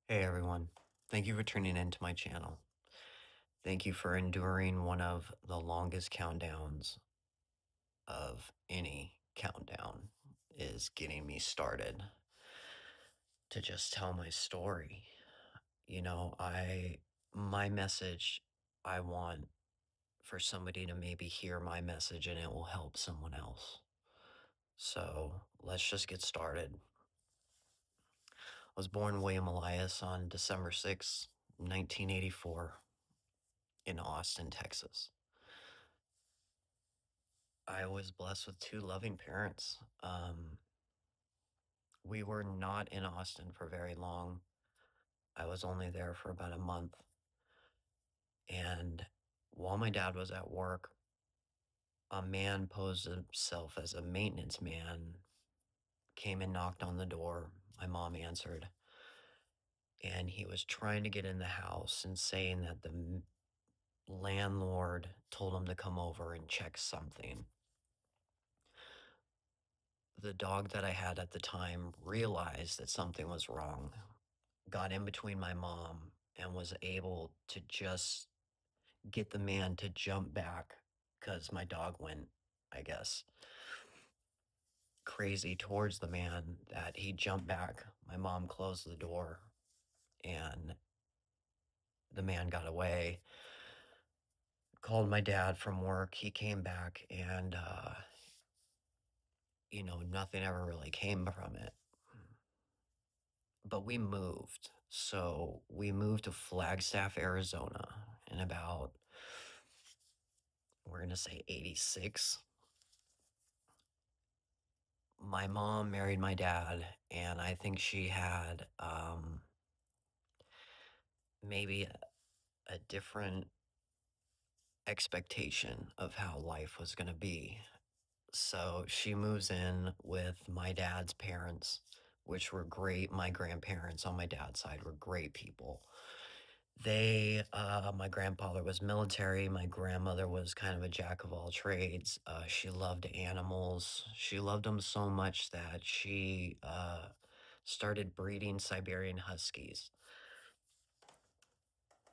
Hey everyone, thank you for tuning into my channel. Thank you for enduring one of the longest countdowns of any countdown is getting me started to just tell my story. My message, I want for somebody to maybe hear my message and it will help someone else. So let's just get started. I was born William Elias on December 6th, 1984 in Austin, Texas. I was blessed with two loving parents. We were not in Austin for very long. I was only there for about a month. And while my dad was at work, a man posed himself as a maintenance man, came and knocked on the door. My mom answered. And he was trying to get in the house and saying that the landlord told him to come over and check something. The dog that I had at the time realized that something was wrong, got in between my mom, and was able to just get the man to jump back because my dog went, I guess, crazy towards the man that he jumped back. My mom closed the door and the man got away. Called my dad from work. He came back and, nothing ever really came from it. But we moved. So we moved to Flagstaff, Arizona in about, we're going to say 86. My mom married my dad, and I think she had maybe a different expectation of how life was going to be. So she moves in with my dad's parents, which were great. My grandparents on my dad's side were great people. My grandfather was military. My grandmother was kind of a jack of all trades. She loved animals. She loved them so much that she started breeding Siberian Huskies.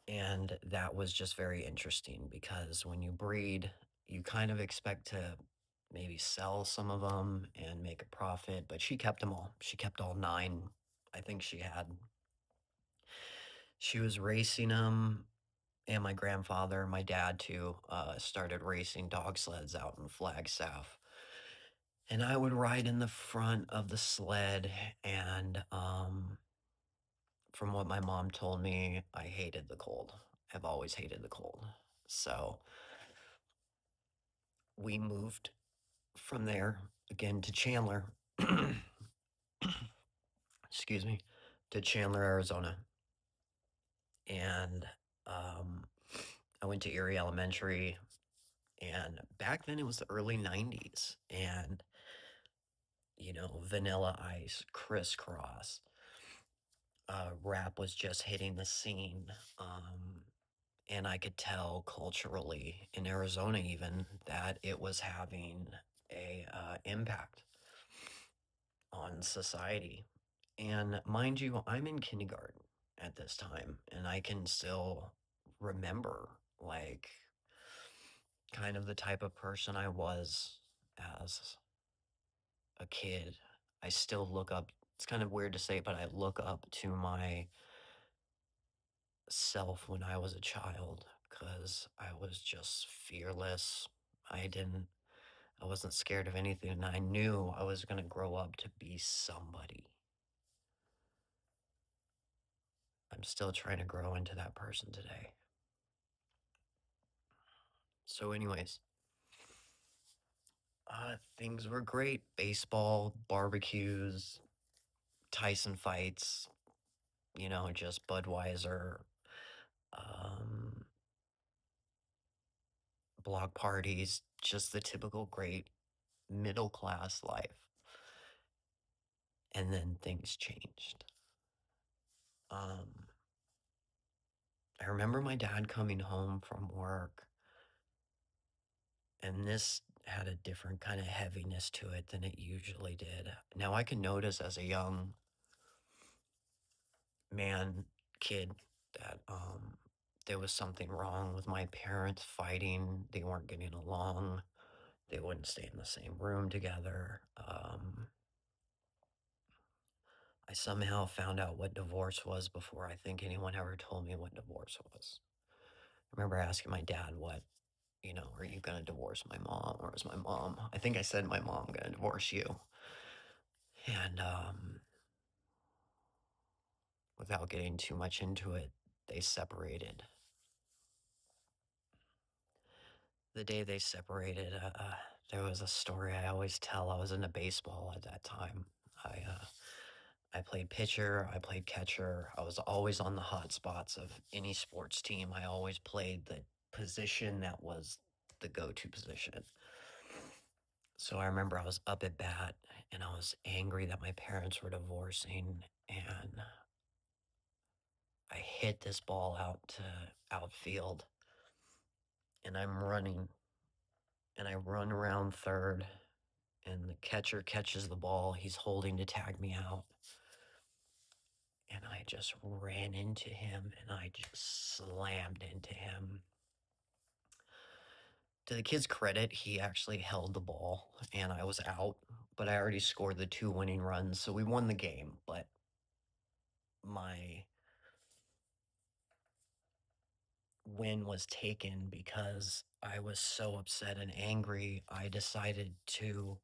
And that was just very interesting because when you breed, you kind of expect to maybe sell some of them and make a profit, but she kept them all. She kept all nine, I think she had. She was racing them, and my grandfather, my dad too, started racing dog sleds out in Flagstaff. And I would ride in the front of the sled, and from what my mom told me, I hated the cold. I've always hated the cold. So we moved from there again to Chandler. Excuse me, to Chandler, Arizona. And um, I went to Erie Elementary. And back then it was the early 90s. And, Vanilla Ice, Crisscross, rap was just hitting the scene. And I could tell culturally in Arizona even that it was having a impact on society. And mind you, I'm in kindergarten at this time, and I can still remember like kind of the type of person I was as a kid. I still look up, it's kind of weird to say, but I look up to my self when I was a child because I was just fearless. I didn't, I wasn't scared of anything. And I knew I was going to grow up to be somebody. I'm still trying to grow into that person today. So, anyways, things were great. Baseball, barbecues, Tyson fights, just Budweiser, um, block parties, just the typical great middle class life. And then things changed. Um, I remember my dad coming home from work, and this had a different kind of heaviness to it than it usually did. Now, I can notice as a young man, kid, that there was something wrong with my parents fighting. They weren't getting along. They wouldn't stay in the same room together. I somehow found out what divorce was before I think anyone ever told me what divorce was. I remember asking my dad, are you going to divorce my mom? Or is my mom? I think I said, my mom going to divorce you. And without getting too much into it, they separated. The day they separated, there was a story I always tell. I was into baseball at that time. I played pitcher, I played catcher. I was always on the hot spots of any sports team. I always played the position that was the go-to position. So I remember I was up at bat and I was angry that my parents were divorcing, and I hit this ball out to outfield, and I'm running, and I run around third, and the catcher catches the ball. He's holding to tag me out. And I just ran into him and I just slammed into him. To the kid's credit, he actually held the ball and I was out, but I already scored the 2 winning runs, so we won the game. But my win was taken because I was so upset and angry. I decided to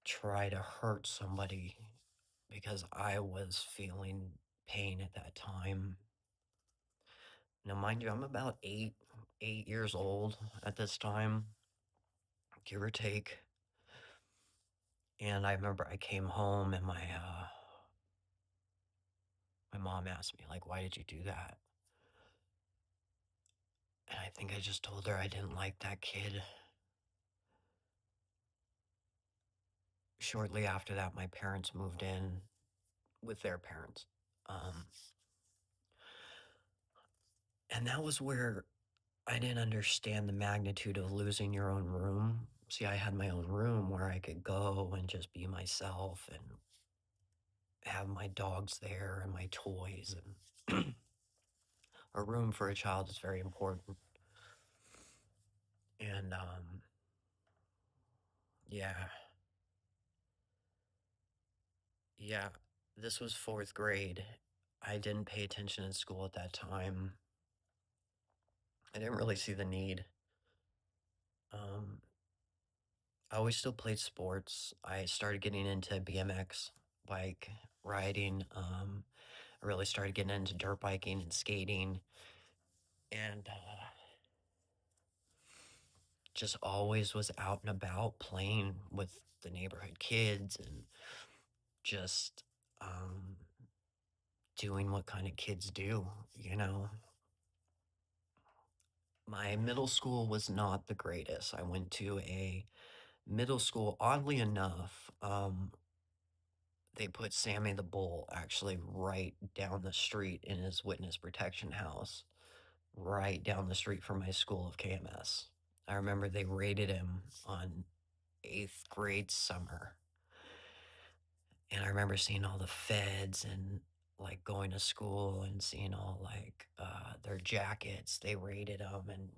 try to hurt somebody because I was feeling pain at that time. Now, mind you, I'm about 8 years old at this time, give or take. And I remember I came home and my mom asked me, like, why did you do that? And I think I just told her I didn't like that kid. Shortly after that, my parents moved in with their parents. Um, and that was where I didn't understand the magnitude of losing your own room. See, I had my own room where I could go and just be myself and have my dogs there and my toys. And a room for a child is very important. And yeah, yeah, this was fourth grade. I didn't pay attention in school at that time. I didn't really see the need. Um, I always still played sports. I started getting into BMX bike riding. I really started getting into dirt biking and skating, and just always was out and about playing with the neighborhood kids and just doing what kind of kids do. My middle school was not the greatest. I went to a middle school, oddly enough, they put Sammy the Bull actually right down the street in his witness protection house, right down the street from my school of KMS. I remember they raided him on 8th grade summer. And I remember seeing all the feds and like going to school and seeing all like their jackets. They raided them. And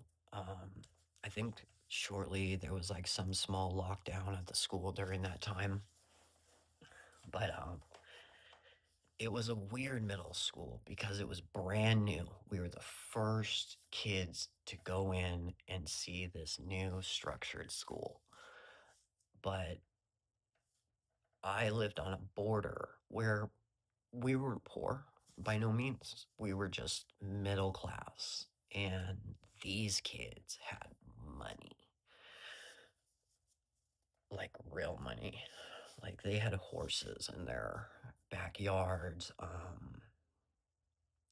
I think shortly there was like some small lockdown at the school during that time. But it was a weird middle school because it was brand new. We were the first kids to go in and see this new structured school. But I lived on a border where we weren't poor by no means. We were just middle class. And these kids had money, like real money. Like they had horses in their backyards.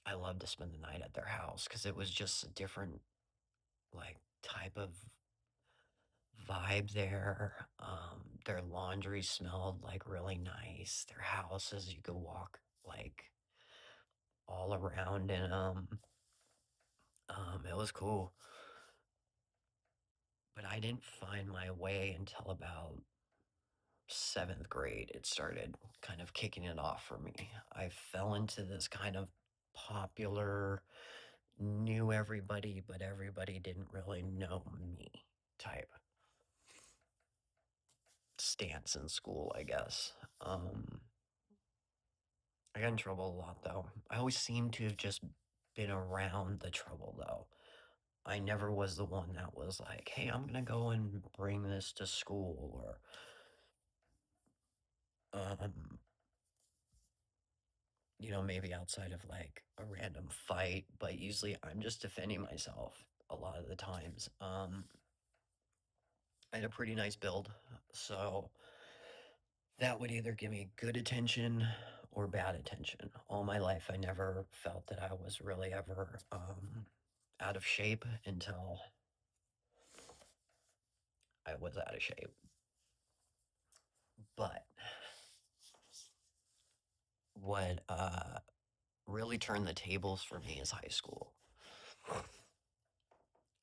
I loved to spend the night at their house because it was just a different like type of vibe there. Their laundry smelled like really nice. Their houses, you could walk like all around in them. It was cool. But I didn't find my way until about seventh grade, it started kind of kicking it off for me. I fell into this kind of popular, knew everybody, but everybody didn't really know me type stance in school, I guess. I got in trouble a lot though. I always seem to have just been around the trouble though. I never was the one that was like, hey, I'm gonna go and bring this to school or um maybe outside of like a random fight, but usually I'm just defending myself a lot of the times. I had a pretty nice build, so that would either give me good attention or bad attention. All my life, I never felt that I was really ever out of shape until I was out of shape. But what really turned the tables for me is high school.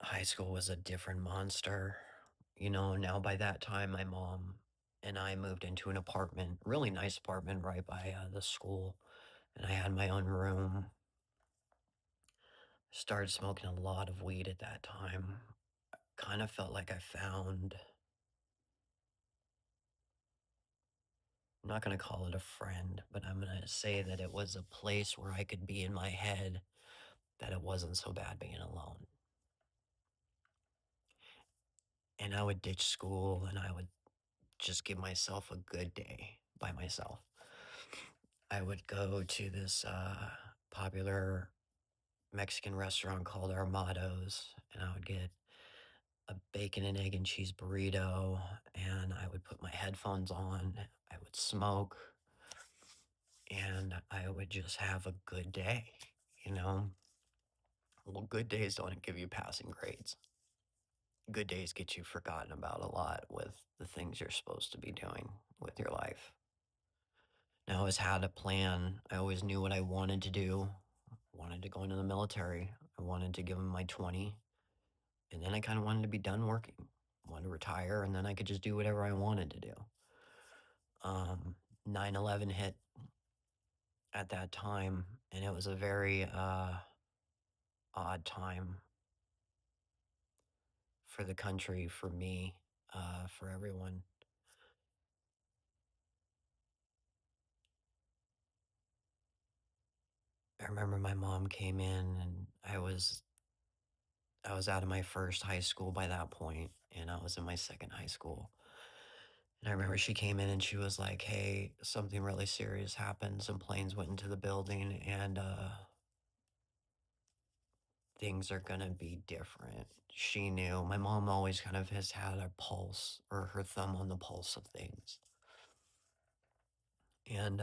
High school was a different monster. Now by that time, my mom and I moved into an apartment, really nice apartment right by the school. And I had my own room. Started smoking a lot of weed at that time. Kind of felt like I found, I'm not going to call it a friend, but I'm going to say that it was a place where I could be in my head, that it wasn't so bad being alone. And I would ditch school and I would just give myself a good day by myself. I would go to this popular Mexican restaurant called Armado's, and I would get a bacon and egg and cheese burrito, and I would put my headphones on. I would smoke, and I would just have a good day, you know? Well, good days don't give you passing grades. Good days get you forgotten about a lot with the things you're supposed to be doing with your life. And I always had a plan. I always knew what I wanted to do. I wanted to go into the military. I wanted to give them my 20. And then I kind of wanted to be done working. I wanted to retire, and then I could just do whatever I wanted to do. 9/11 hit at that time, and it was a very odd time for the country, for me, for everyone. I remember my mom came in, and I was out of my first high school by that point, and I was in my second high school. And I remember she came in and she was like, "Hey, something really serious happened. Some planes went into the building, and things are gonna be different." She knew. My mom always kind of has had a pulse or her thumb on the pulse of things. And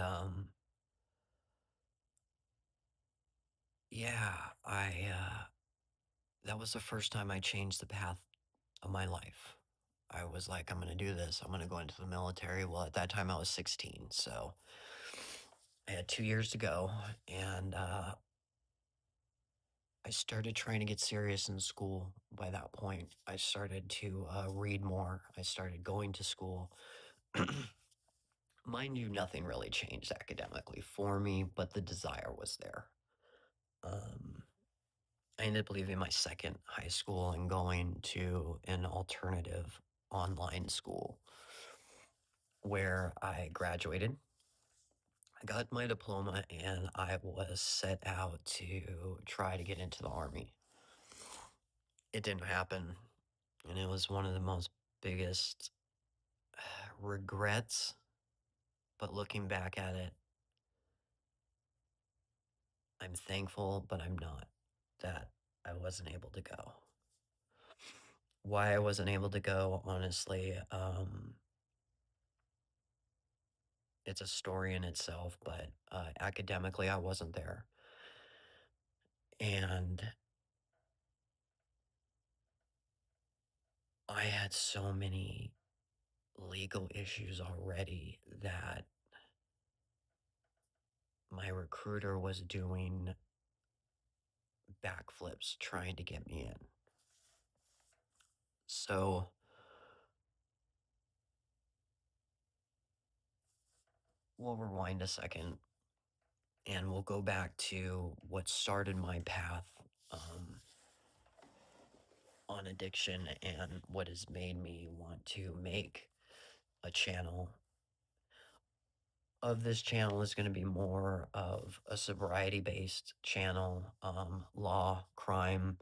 yeah, I that was the first time I changed the path of my life. I was like, I'm gonna do this. I'm gonna go into the military. Well, at that time I was 16, so I had 2 years to go, and I started trying to get serious in school. By that point, I started to read more. I started going to school. Mind you, nothing really changed academically for me, but the desire was there. Um, I ended up leaving my second high school and going to an alternative online school where I graduated. I got my diploma and I was set out to try to get into the Army. It didn't happen, and it was one of the most biggest regrets. But looking back at it, I'm thankful, but I'm not, that I wasn't able to go. Why I wasn't able to go, honestly, it's a story in itself, but academically, I wasn't there. And I had so many legal issues already that my recruiter was doing backflips trying to get me in. So we'll rewind a second and we'll go back to what started my path on addiction and what has made me want to make a channel. Of this channel is going to be more of a sobriety based channel, law, crime.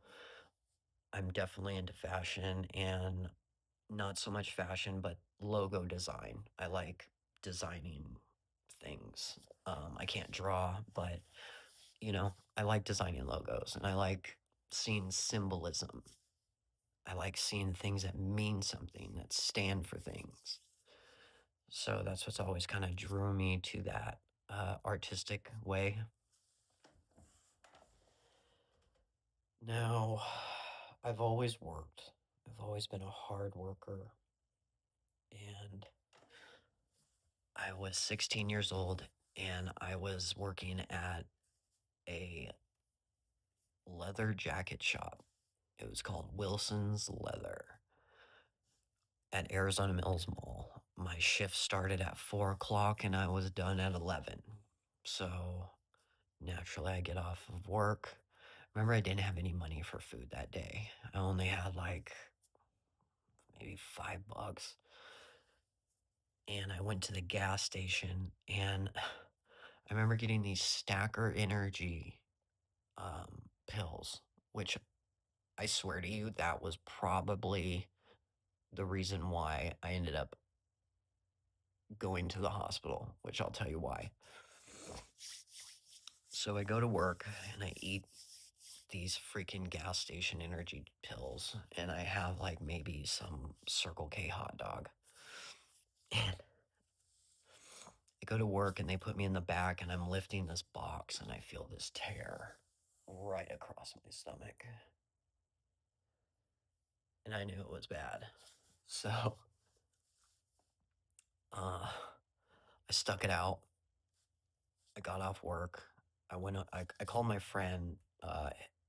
I'm definitely into fashion, and not so much fashion, but logo design. I like designing things. I can't draw, but I like designing logos, and I like seeing symbolism. I like seeing things that mean something, that stand for things. So that's what's always kind of drew me to that artistic way. Now, I've always worked. I've always been a hard worker. And I was 16 years old and I was working at a leather jacket shop. It was called Wilson's Leather at Arizona Mills Mall. My shift started at 4 o'clock and I was done at 11. So naturally, I get off of work. Remember, I didn't have any money for food that day. I only had like maybe $5. And I went to the gas station and I remember getting these Stacker Energy pills, which I swear to you, that was probably the reason why I ended up going to the hospital, which I'll tell you why. So I go to work and I eat these freaking gas station energy pills, and I have like maybe some Circle K hot dog. And I go to work and they put me in the back and I'm lifting this box and I feel this tear right across my stomach. And I knew it was bad. So I stuck it out. I got off work. I called my friend.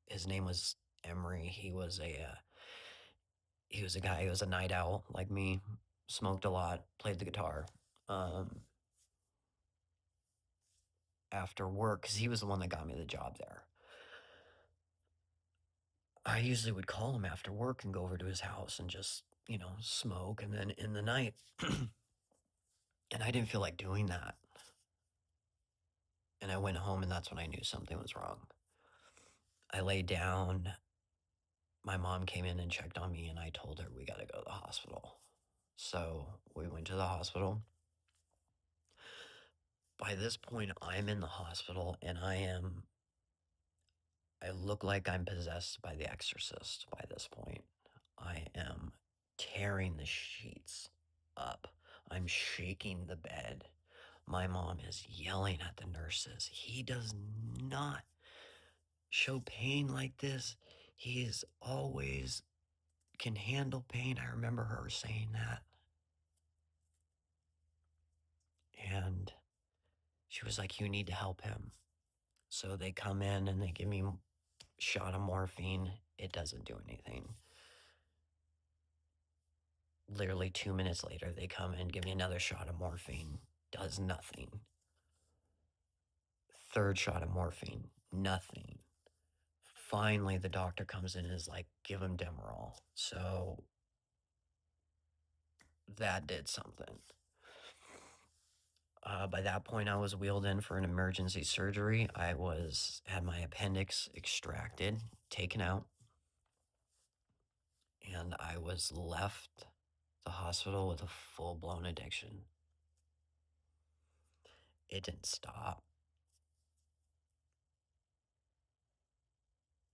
His name was Emery. He was a guy. He was a night owl like me. Smoked a lot. Played the guitar. Um, After work, because he was the one that got me the job there. I usually would call him after work and go over to his house and just smoke. And then in the night, and I didn't feel like doing that. And I went home, and that's when I knew something was wrong. I laid down. My mom came in and checked on me, and I told her we got to go to the hospital. So we went to the hospital. By this point, I'm in the hospital, and I look like I'm possessed by the exorcist by this point. I am tearing the sheets up. I'm shaking the bed. My mom is yelling at the nurses. He does not show pain like this. He is always can handle pain. I remember her saying that. And she was like, you need to help him. So they come in and they give me a shot of morphine. It doesn't do anything. Literally 2 minutes later, they come and give me another shot of morphine. Does nothing. Third shot of morphine. Nothing. Finally, the doctor comes in and is like, give him Demerol. So that did something. By that point, I was wheeled in for an emergency surgery. I had my appendix extracted, taken out, and I was left the hospital with a full-blown addiction. It didn't stop.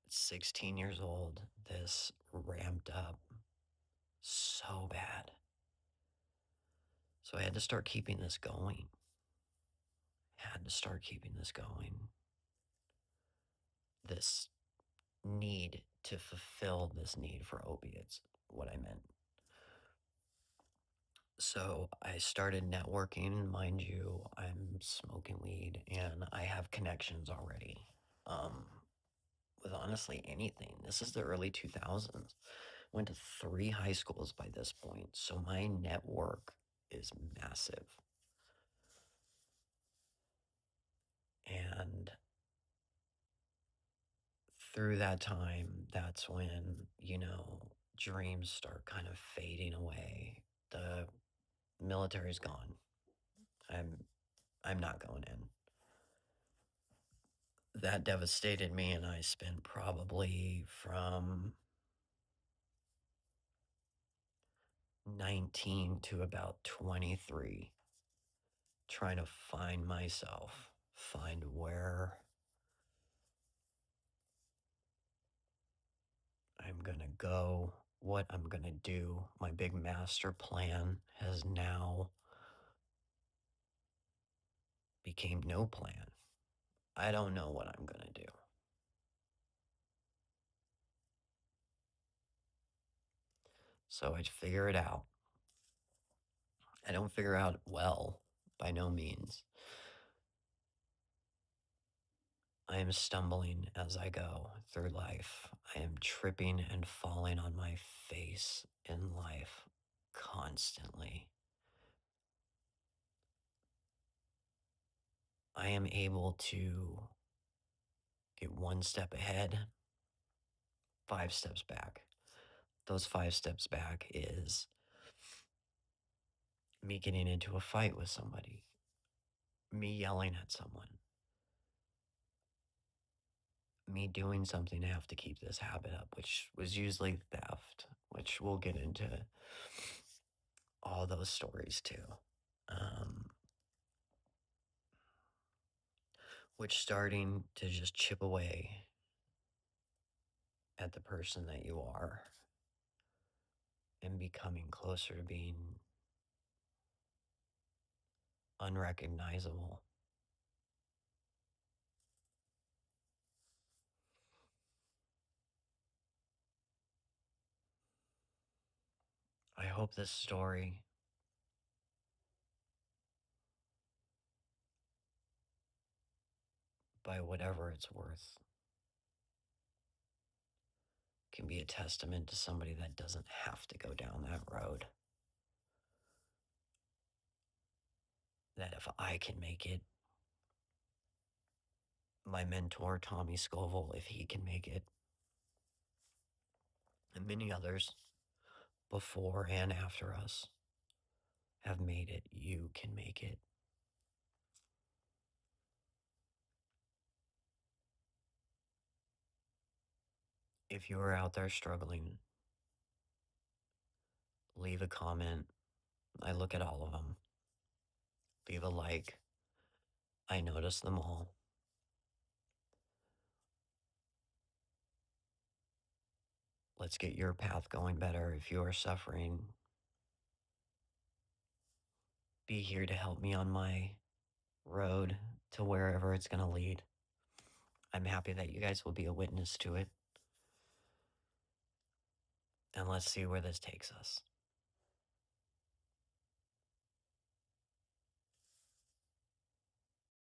16 years old, this ramped up so bad. So I had to start keeping this going. This need to fulfill this need for opiates, what I meant. So I started networking. Mind you, I'm smoking weed and I have connections already. With honestly anything. This is the early 2000s. Went to 3 high schools by this point. So my network is massive. And through that time, that's when, dreams start kind of fading away. The military's gone. I'm I'm not going in. That devastated me, and I spent probably from 19 to about 23 trying to find myself, find where I'm gonna go, what I'm gonna do. My big master plan has now became no plan. I don't know what I'm gonna do. So I figure it out. I don't figure out well, by no means. I am stumbling as I go through life. I am tripping and falling on my face in life constantly. I am able to get one step ahead, 5 steps back. Those 5 steps back is me getting into a fight with somebody, me yelling at someone, me doing something to have to keep this habit up, which was usually theft, which we'll get into all those stories too. Um, which starting to just chip away at the person that you are and becoming closer to being unrecognizable. I hope this story by whatever it's worth, can be a testament to somebody that doesn't have to go down that road. That if I can make it, my mentor, Tommy Scoville, if he can make it, and many others before and after us have made it, you can make it. If you are out there struggling, leave a comment. I look at all of them. Leave a like. I notice them all. Let's get your path going better. If you are suffering, be here to help me on my road to wherever it's going to lead. I'm happy that you guys will be a witness to it. And let's see where this takes us.